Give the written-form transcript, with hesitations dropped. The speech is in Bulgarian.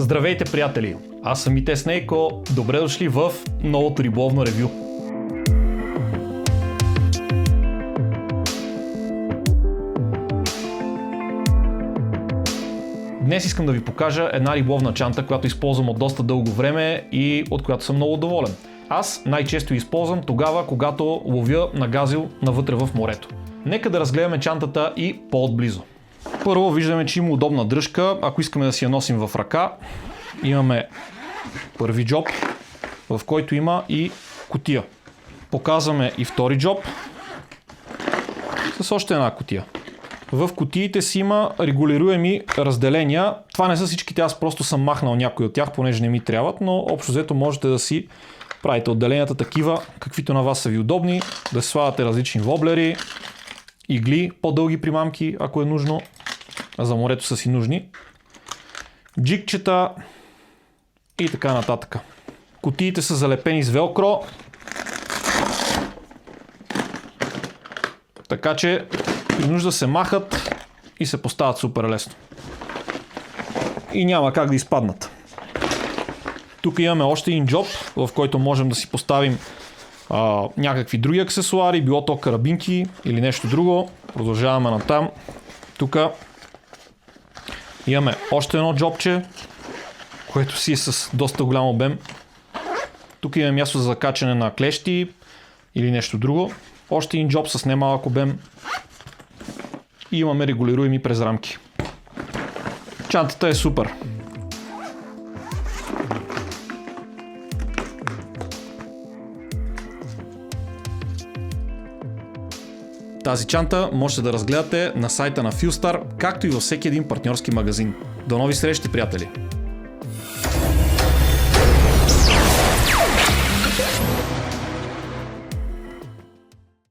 Здравейте, приятели! Аз съм Ите Снейко. Добре дошли в новото риболовно ревю. Днес искам да ви покажа една риболовна чанта, която използвам от доста дълго време и от която съм много доволен. Аз най-често използвам тогава, когато ловя на газил навътре в морето. Нека да разгледаме чантата и по-отблизо. Първо виждаме, че има удобна дръжка. Ако искаме да си я носим в ръка, имаме първи джоб, в който има и кутия. Показваме и втори джоб с още една кутия. В кутиите си има регулируеми разделения. Това не са всичките, аз просто съм махнал някои от тях, понеже не ми трябват, но общо взето можете да си правите отделенията такива, каквито на вас са ви удобни, да си слагате различни воблери, игли, по-дълги примамки, ако е нужно, а за морето са си нужни, джигчета и така нататък. Кутиите са залепени с велкро, така че при нужда се махат и се поставят супер лесно. И няма как да изпаднат. Тук имаме още един джоб, в който можем да си поставим някакви други аксесуари, било то карабинки или нещо друго. Продължаваме натам. Тук имаме още едно джобче, което си е с доста голям обем. Тук имаме място за закачане на клещи или нещо друго. Още един джоб с немалък обем. И имаме регулируеми през рамки. Чантата е супер. Тази чанта можете да разгледате на сайта на Fillstar, както и във всеки един партньорски магазин. До нови срещи, приятели!